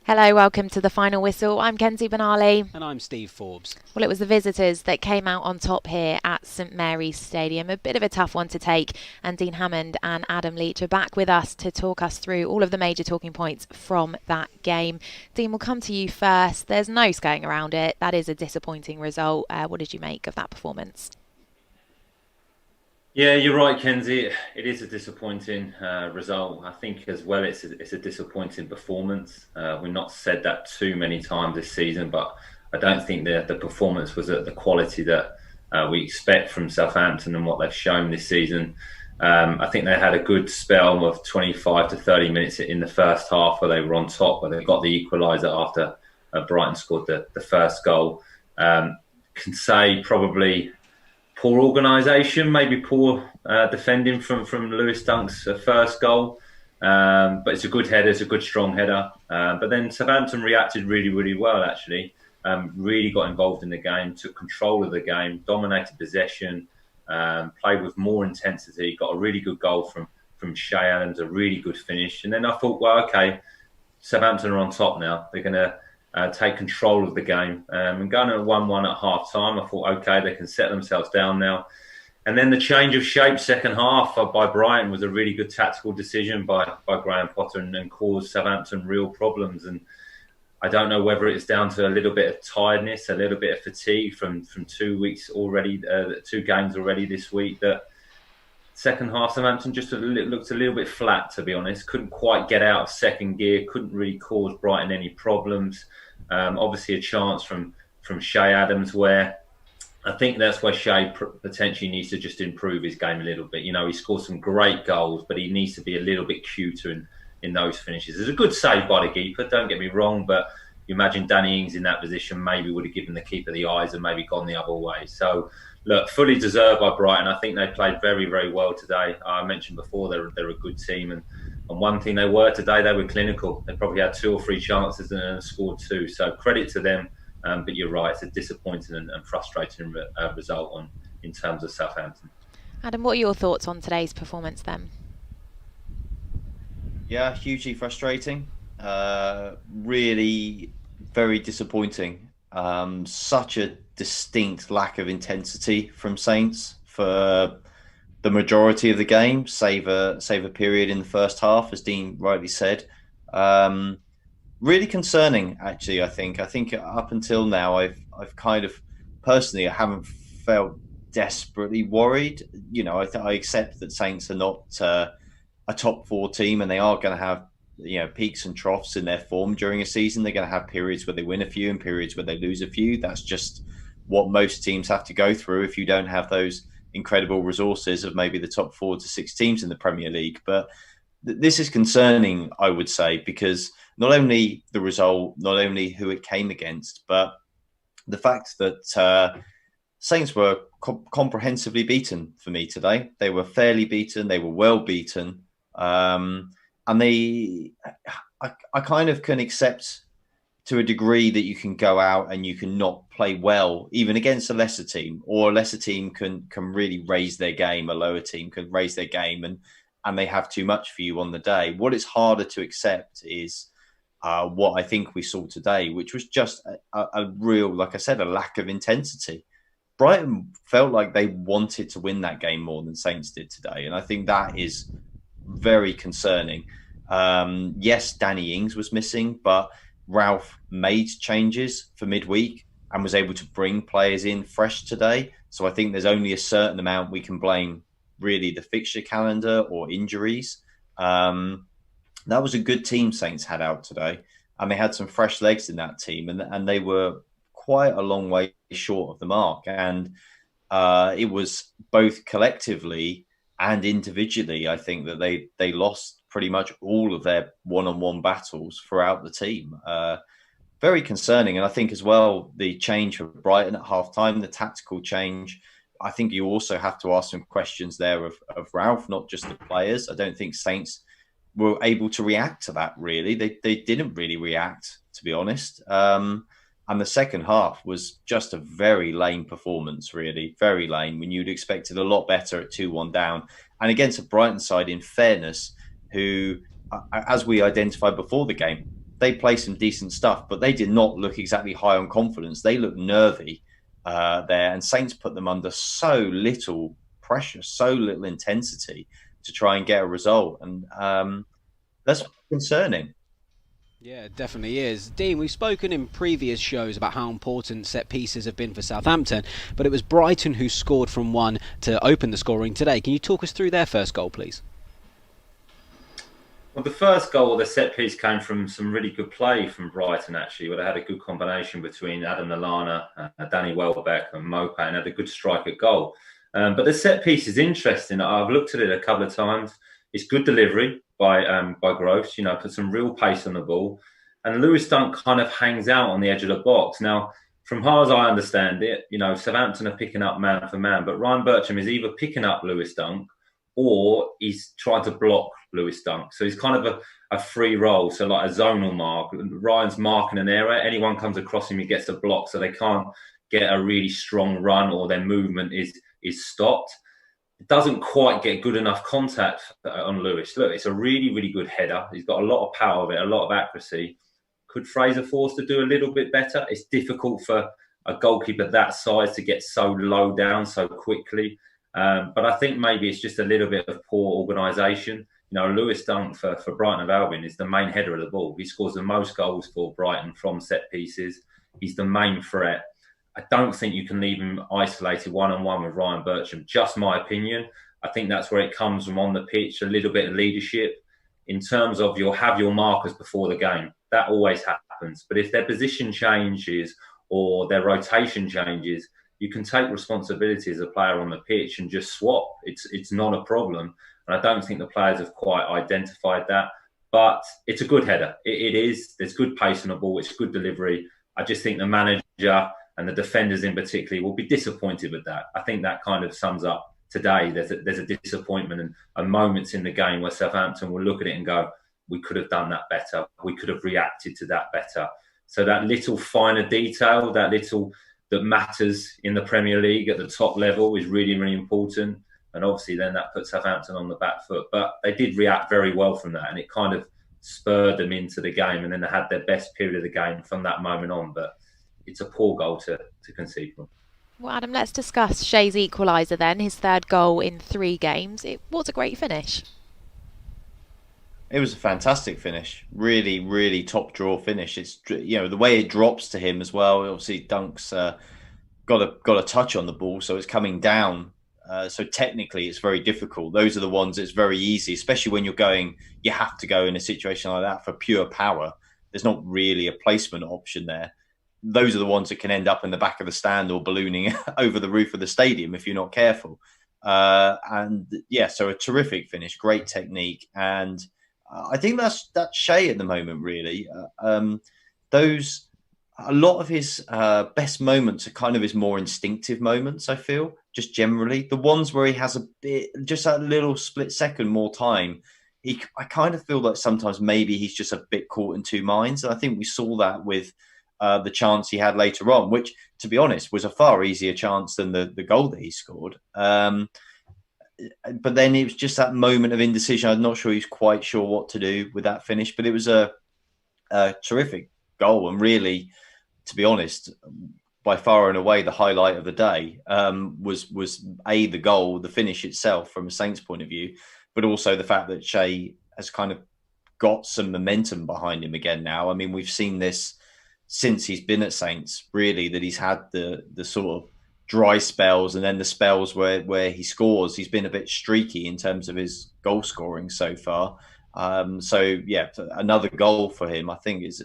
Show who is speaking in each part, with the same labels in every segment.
Speaker 1: Hello, welcome to the final whistle. I'm Kenzie Benali.
Speaker 2: And I'm Steve Forbes.
Speaker 1: Well, it was the visitors that came out on top here at St Mary's Stadium. A bit of a tough one to take, and Dean Hammond and Adam Leach are back with us to talk us through all of the major talking points from that game. Dean, we'll come to you first. There's no going around it. That is a disappointing result. What did you make of that performance?
Speaker 3: Yeah, you're right, Kenzie. It is a disappointing result. I think as well it's a disappointing performance. We've not said that too many times this season, but I don't think the performance was at the quality that we expect from Southampton and what they've shown this season. I think they had a good spell of 25 to 30 minutes in the first half where they were on top, where they got the equaliser after Brighton scored the first goal. Can say probably poor organisation, maybe poor defending from Lewis Dunk's first goal. But it's a good header, it's a good strong header. But then Southampton reacted really, really well, actually. Really got involved in the game, took control of the game, dominated possession, played with more intensity, got a really good goal from Shay Adams, a really good finish. And then I thought, well, okay, Southampton are on top now. They're going to take control of the game. And going at 1-1 at half time, I thought, okay, they can set themselves down now. And then the change of shape second half by Brighton was a really good tactical decision by Graham Potter and caused Southampton real problems. And I don't know whether it's down to a little bit of tiredness, a little bit of fatigue from 2 weeks already, 2 games already this week, that second half Southampton just looked a little bit flat, to be honest. Couldn't quite get out of second gear, couldn't really cause Brighton any problems. Obviously a chance from Shay Adams where I think that's where Shay potentially needs to just improve his game a little bit. You know, he scored some great goals, but he needs to be a little bit cuter in those finishes. It's a good save by the keeper, don't get me wrong, but you imagine Danny Ings in that position maybe would have given the keeper the eyes and maybe gone the other way. So, look, fully deserved by Brighton. I think they played very, very well today. I mentioned before they're a good team, and one thing they were today, they were clinical. They probably had 2 or 3 chances and scored 2. So credit to them. But you're right, it's a disappointing and frustrating result in terms of Southampton.
Speaker 1: Adam, what are your thoughts on today's performance then?
Speaker 4: Yeah, hugely frustrating. Really very disappointing. Such a distinct lack of intensity from Saints for the majority of the game, save a period in the first half, as Dean rightly said. Really concerning, actually. I think up until now, I've kind of personally, I haven't felt desperately worried. You know, I accept that Saints are not a top 4 team, and they are going to have peaks and troughs in their form during a season. They're going to have periods where they win a few and periods where they lose a few. That's just what most teams have to go through if you don't have those incredible resources of maybe the top 4 to 6 teams in the Premier League. But this is concerning, I would say, because not only the result, not only who it came against, but the fact that Saints were comprehensively beaten for me today. They were fairly beaten. They were well beaten. And I kind of can accept to a degree that you can go out and you can not play well, even against a lesser team, or a lesser team can really raise their game. A lower team can raise their game and they have too much for you on the day. What is harder to accept is what I think we saw today, which was just a real, like I said, a lack of intensity. Brighton felt like they wanted to win that game more than Saints did today. And I think that is very concerning. Yes, Danny Ings was missing, but Ralph made changes for midweek and was able to bring players in fresh today. So I think there's only a certain amount we can blame really the fixture calendar or injuries. That was a good team Saints had out today, and they had some fresh legs in that team, and they were quite a long way short of the mark. And it was both collectively and individually, I think that they lost pretty much all of their one-on-one battles throughout the team. Very concerning. And I think as well, the change for Brighton at half-time, the tactical change, I think you also have to ask some questions there of Ralph, not just the players. I don't think Saints were able to react to that, really. They didn't really react, to be honest. And the second half was just a very lame performance, really. Very lame, when you'd expected a lot better at 2-1 down. And against a Brighton side, in fairness, who, as we identified before the game, they play some decent stuff, but they did not look exactly high on confidence. They looked nervy there, and Saints put them under so little pressure, so little intensity to try and get a result, and that's concerning.
Speaker 2: Yeah, it definitely is. Dean, we've spoken in previous shows about how important set pieces have been for Southampton, but it was Brighton who scored from one to open the scoring today. Can you talk us through their first goal, please?
Speaker 3: Well, the first goal, the set piece, came from some really good play from Brighton, actually, where they had a good combination between Adam Lallana, Danny Welbeck and Mope, and had a good strike at goal. But the set piece is interesting. I've looked at it a couple of times. It's good delivery by Gross, put some real pace on the ball. And Lewis Dunk kind of hangs out on the edge of the box. Now, from how as I understand it, Southampton are picking up man for man, but Ryan Bertram is either picking up Lewis Dunk or he's trying to block Lewis Dunk. So he's kind of a free roll, so like a zonal mark. Ryan's marking an area. Anyone comes across him, he gets a block, so they can't get a really strong run or their movement is stopped. It doesn't quite get good enough contact on Lewis. Look, it's a really, really good header. He's got a lot of power of it, a lot of accuracy. Could Fraser Forster do a little bit better? It's difficult for a goalkeeper that size to get so low down so quickly. But I think maybe it's just a little bit of poor organisation. Lewis Dunk for Brighton Hove Albion is the main header of the ball. He scores the most goals for Brighton from set pieces. He's the main threat. I don't think you can leave him isolated one-on-one with Ryan Bertram. Just my opinion. I think that's where it comes from on the pitch, a little bit of leadership. In terms of you'll have your markers before the game. That always happens. But if their position changes or their rotation changes, you can take responsibility as a player on the pitch and just swap. It's not a problem. And I don't think the players have quite identified that. But it's a good header. It is. There's good pace on the ball. It's good delivery. I just think the manager and the defenders in particular will be disappointed with that. I think that kind of sums up today. There's a disappointment and moments in the game where Southampton will look at it and go, we could have done that better. We could have reacted to that better. So that little finer detail, that matters in the Premier League at the top level is really, really important. And obviously then that puts Southampton on the back foot. But they did react very well from that, and it kind of spurred them into the game, and then they had their best period of the game from that moment on. But it's a poor goal to concede from.
Speaker 1: Well, Adam, let's discuss Shea's equaliser then, his third goal in 3 games. It was a great finish.
Speaker 4: It was a fantastic finish. Really, really top draw finish. It's the way it drops to him as well. Obviously, Dunk's got a touch on the ball, so it's coming down. So technically, it's very difficult. Those are the ones that's very easy, especially when you have to go in a situation like that for pure power. There's not really a placement option there. Those are the ones that can end up in the back of the stand or ballooning over the roof of the stadium if you're not careful. So a terrific finish, great technique, and I think that's Shea at the moment. Really, a lot of his best moments are kind of his more instinctive moments. I feel just generally the ones where he has just a little split second more time. I kind of feel like sometimes maybe he's just a bit caught in two minds, and I think we saw that with the chance he had later on, which, to be honest, was a far easier chance than the goal that he scored. But then it was just that moment of indecision. I'm not sure he's quite sure what to do with that finish, but it was a terrific goal. And really, to be honest, by far and away, the highlight of the day was the goal, the finish itself from a Saints point of view, but also the fact that Shea has kind of got some momentum behind him again now. I mean, we've seen this since he's been at Saints, really, that he's had the sort of dry spells and then the spells where he scores. He's been a bit streaky in terms of his goal scoring so far. Another goal for him, I think, is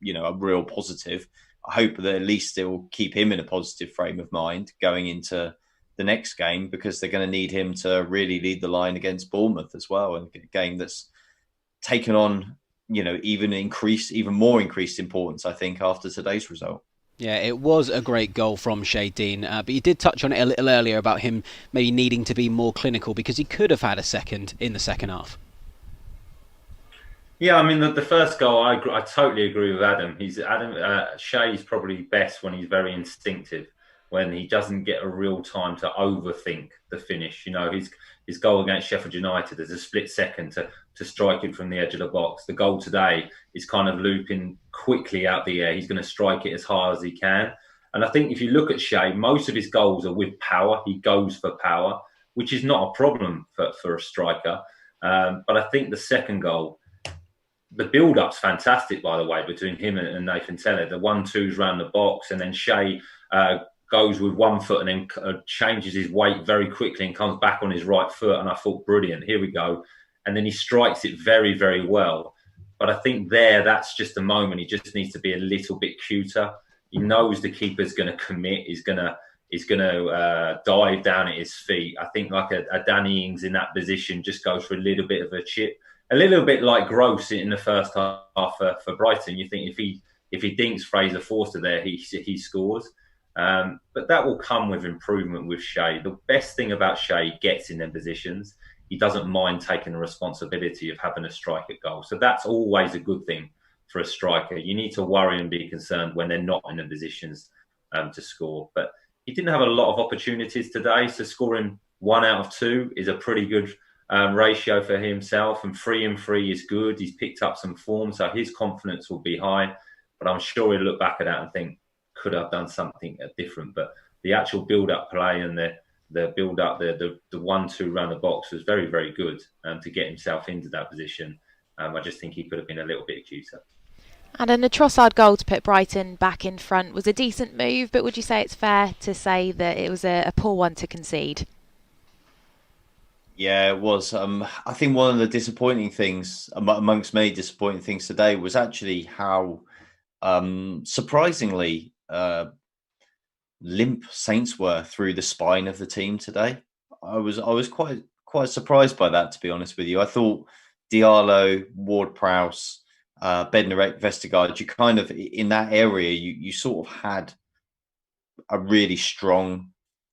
Speaker 4: a real positive. I hope that at least it will keep him in a positive frame of mind going into the next game, because they're going to need him to really lead the line against Bournemouth as well, and a game that's taken on even more increased importance, I think, after today's result.
Speaker 2: Yeah, it was a great goal from Shea, Dean, but you did touch on it a little earlier about him maybe needing to be more clinical, because he could have had a second in the second half.
Speaker 3: Yeah, I mean, the first goal, I totally agree with Adam. Shea's probably best when he's very instinctive. when he doesn't get a real time to overthink the finish. His goal against Sheffield United, there's a split second to strike it from the edge of the box. The goal today is kind of looping quickly out the air. He's going to strike it as hard as he can. And I think if you look at Shea, most of his goals are with power. He goes for power, which is not a problem for a striker. But I think the second goal, the build-up's fantastic, by the way, between him and Nathan Tella. The 1-2s round the box, and then Shea goes with 1 foot and then changes his weight very quickly and comes back on his right foot. And I thought, brilliant, here we go. And then he strikes it very, very well. But I think that's just a moment. He just needs to be a little bit cuter. He knows the keeper's going to commit. He's going to dive down at his feet. I think like a Danny Ings in that position just goes for a little bit of a chip. A little bit like Gross in the first half for Brighton. You think if he dinks Fraser Forster there, he scores. But that will come with improvement with Shea. The best thing about Shea, he gets in them positions. He doesn't mind taking the responsibility of having a strike at goal. So that's always a good thing for a striker. You need to worry and be concerned when they're not in the positions to score. But he didn't have a lot of opportunities today. So scoring 1 out of 2 is a pretty good ratio for himself, and 3 and 3 is good. He's picked up some form, so his confidence will be high. But I'm sure he'll look back at that and think, could have done something different. But the actual build-up play and the build-up, the 1-2 round the box was very, very good to get himself into that position. I just think he could have been a little bit cuter.
Speaker 1: And then the Trossard goal to put Brighton back in front was a decent move, but would you say it's fair to say that it was a poor one to concede?
Speaker 4: Yeah, it was. I think one of the disappointing things, amongst many disappointing things today, was actually how surprisingly limp Saints were through the spine of the team today. I was quite surprised by that, to be honest with you. I thought Diallo, Ward-Prowse, Bednarek, Vestergaard, you kind of, in that area, you sort of had a really strong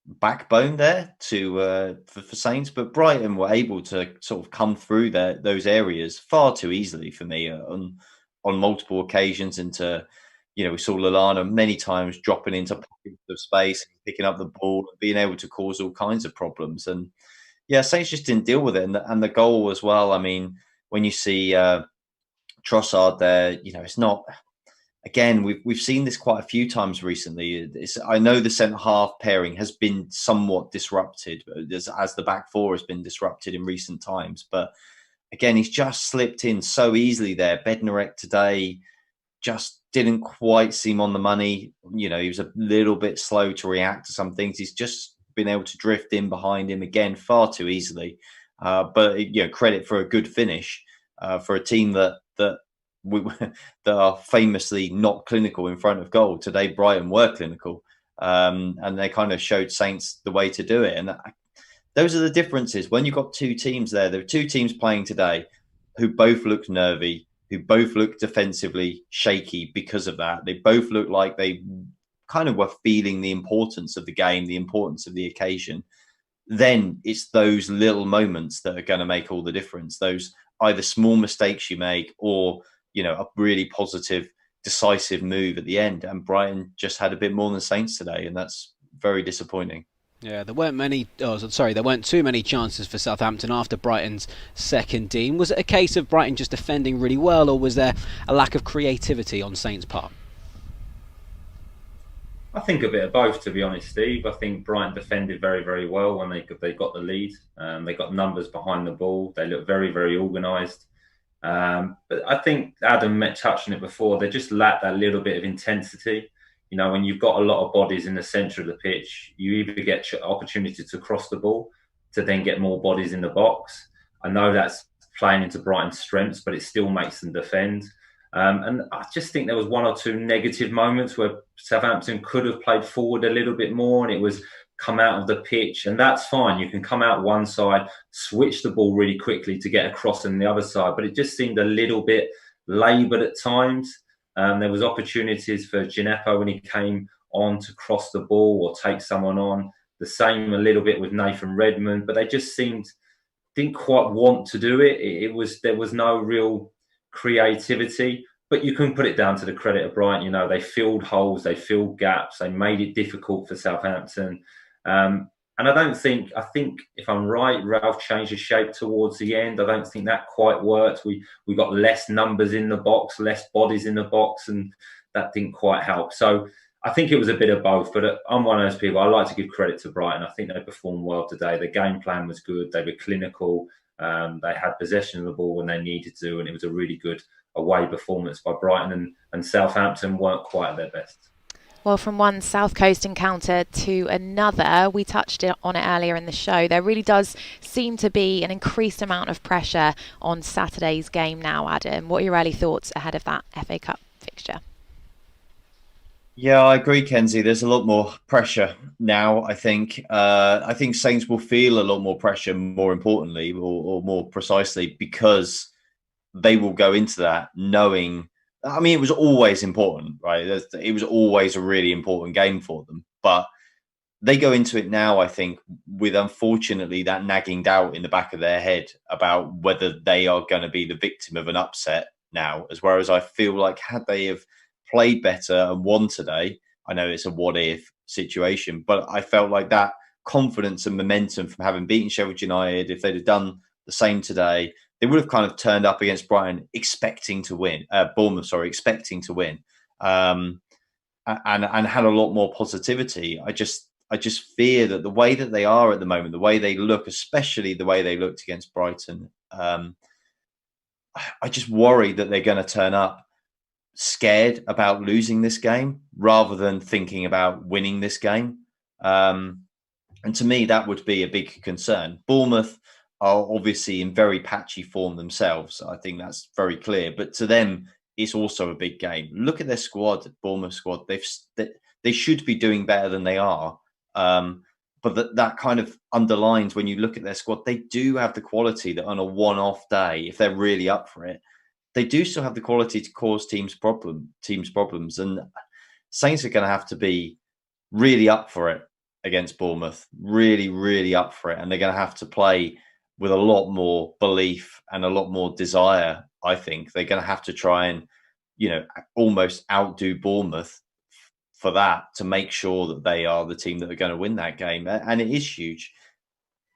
Speaker 4: backbone there for Saints, but Brighton were able to sort of come through those areas far too easily for me on multiple occasions. We saw Lallana many times dropping into pockets of space, picking up the ball, and being able to cause all kinds of problems. And yeah, Saints just didn't deal with it. And the goal as well. I mean, when you see Trossard there, it's not. Again, we've seen this quite a few times recently. I know the centre half pairing has been somewhat disrupted as the back four has been disrupted in recent times. But again, he's just slipped in so easily there. Bednarek today just didn't quite seem on the money. He was a little bit slow to react to some things. He's just been able to drift in behind him again far too easily. But credit for a good finish for a team that are famously not clinical in front of goal. Today, Brighton were clinical, and they kind of showed Saints the way to do it. And those are the differences. When you've got two teams there are two teams playing today who both looked nervy, who both looked defensively shaky because of that. They both looked like they kind of were feeling the importance of the game, the importance of the occasion. Then it's those little moments that are going to make all the difference. Those either small mistakes you make or a really positive, decisive move at the end. And Brighton just had a bit more than Saints today, and that's very disappointing.
Speaker 2: Yeah, there weren't too many chances for Southampton after Brighton's second, Dean. Was it a case of Brighton just defending really well, or was there a lack of creativity on Saints' part?
Speaker 3: I think a bit of both, to be honest, Steve. I think Brighton defended very, very well when they got the lead. They got numbers behind the ball. They looked very, very organised. But I think Adam touched on it before. They just lack that little bit of intensity. When you've got a lot of bodies in the centre of the pitch, you either get opportunity to cross the ball to then get more bodies in the box. I know that's playing into Brighton's strengths, but it still makes them defend. And I just think there was 1 or 2 negative moments where Southampton could have played forward a little bit more, and it was come out of the pitch, and that's fine. You can come out one side, switch the ball really quickly to get across on the other side, but it just seemed a little bit laboured at times. There was opportunities for Gineppo when he came on to cross the ball or take someone on. The same a little bit with Nathan Redmond, but they just didn't quite want to do it. There was no real creativity. But you can put it down to the credit of Brighton. You know, they filled holes, they filled gaps, they made it difficult for Southampton. And I think if I'm right, Ralph changed his shape towards the end. I don't think that quite worked. We got less numbers in the box, less bodies in the box, and that didn't quite help. So I think it was a bit of both. But I'm one of those people, I like to give credit to Brighton. I think they performed well today. The game plan was good. They were clinical. They had possession of the ball when they needed to, and it was a really good away performance by Brighton, and Southampton weren't quite at their best.
Speaker 1: Well, from one South Coast encounter to another, we touched on it earlier in the show. There really does seem to be an increased amount of pressure on Saturday's game now, Adam. What are your early thoughts ahead of that FA Cup fixture?
Speaker 4: Yeah, I agree, Kenzie. There's a lot more pressure now, I think. I think Saints will feel a lot more pressure, more importantly, or more precisely, because they will go into that knowing, I mean, it was always important, right? It was always a really important game for them. But they go into it now, I think, with unfortunately that nagging doubt in the back of their head about whether they are going to be the victim of an upset now. As whereas I feel like had they have played better and won today, I know it's a what if situation, but I felt like that confidence and momentum from having beaten Sheffield United, if they'd have done the same today, they would have kind of turned up against Brighton expecting to win, Bournemouth, expecting to win, and had a lot more positivity. I just fear that the way that they are at the moment, the way they look, especially the way they looked against Brighton, I just worry that they're going to turn up scared about losing this game rather than thinking about winning this game. And to me, that would be a big concern. Bournemouth are obviously in very patchy form themselves. I think that's very clear. But to them, it's also a big game. Look at their squad, Bournemouth squad. They should be doing better than they are. But that kind of underlines when you look at their squad, they do have the quality that on a one-off day, if they're really up for it, they do still have the quality to cause teams problems. And Saints are going to have to be really up for it against Bournemouth, really, really up for it. And they're going to have to play with a lot more belief and a lot more desire. I think they're going to have to try and, almost outdo Bournemouth for that to make sure that they are the team that are going to win that game. And it is huge.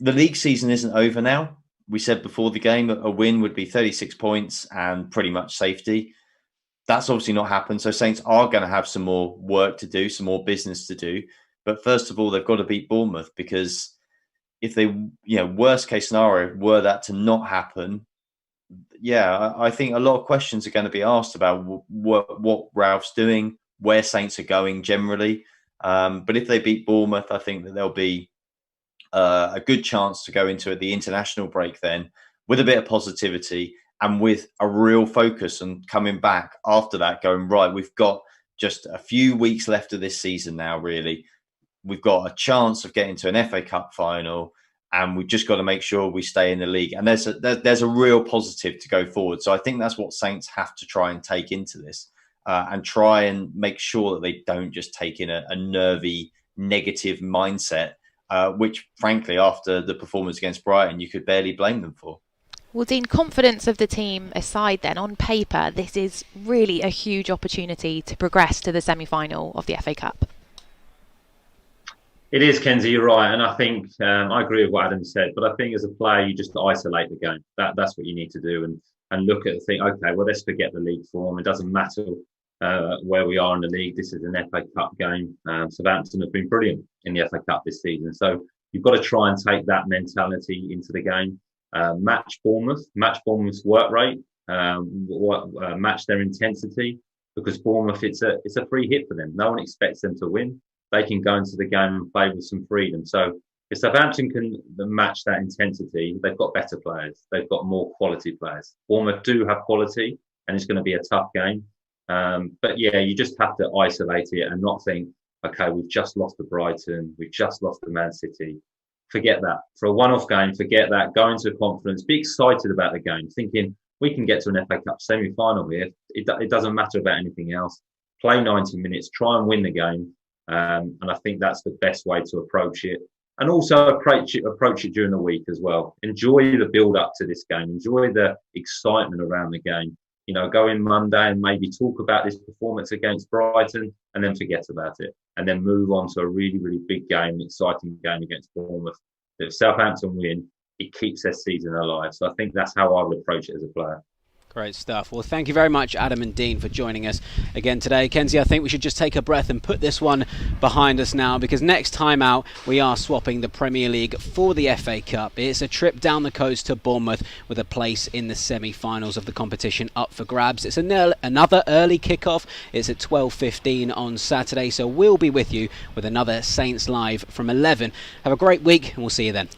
Speaker 4: The league season isn't over now. We said before the game a win would be 36 points and pretty much safety. That's obviously not happened. So Saints are going to have some more work to do, some more business to do. But first of all, they've got to beat Bournemouth, because if they, worst case scenario, were that to not happen, I think a lot of questions are going to be asked about what Ralph's doing, where Saints are going generally. But if they beat Bournemouth, I think that there'll be a good chance to go into the international break then with a bit of positivity and with a real focus, and coming back after that going, right, we've got just a few weeks left of this season now, really. We've got a chance of getting to an FA Cup final, and we've just got to make sure we stay in the league. And there's a real positive to go forward. So I think that's what Saints have to try and take into this, and try and make sure that they don't just take in a nervy, negative mindset, which, frankly, after the performance against Brighton, you could barely blame them for.
Speaker 1: Well, Dean, confidence of the team aside then, on paper, this is really a huge opportunity to progress to the semi-final of the FA Cup.
Speaker 3: It is, Kenzie, you're right. And I think I agree with what Adam said, but I think as a player, you just isolate the game. That's what you need to do, and look at the thing, okay, well, let's forget the league form. It doesn't matter where we are in the league. This is an FA Cup game. Southampton have been brilliant in the FA Cup this season. So you've got to try and take that mentality into the game. Match Bournemouth's work rate, match their intensity, because Bournemouth, it's a free hit for them. No one expects them to win. They can go into the game and play with some freedom. So if Southampton can match that intensity, they've got better players. They've got more quality players. Bournemouth do have quality, and it's going to be a tough game. But yeah, you just have to isolate it and not think, okay, we've just lost to Brighton, we've just lost to Man City. Forget that. For a one-off game, forget that. Go into confidence. Be excited about the game, thinking we can get to an FA Cup semi-final here. It doesn't matter about anything else. Play 90 minutes, try and win the game. And I think that's the best way to approach it. And also approach it during the week as well. Enjoy the build-up to this game. Enjoy the excitement around the game. go in Monday and maybe talk about this performance against Brighton and then forget about it and then move on to a really, really big game, exciting game against Bournemouth. If Southampton win, it keeps their season alive. So I think that's how I would approach it as a player.
Speaker 2: Great stuff. Well, thank you very much, Adam and Dean, for joining us again today. Kenzie, I think we should just take a breath and put this one behind us now, because next time out we are swapping the Premier League for the FA Cup. It's a trip down the coast to Bournemouth with a place in the semi-finals of the competition up for grabs. It's another early kick-off. It's at 12:15 on Saturday, so we'll be with you with another Saints Live from 11. Have a great week and we'll see you then.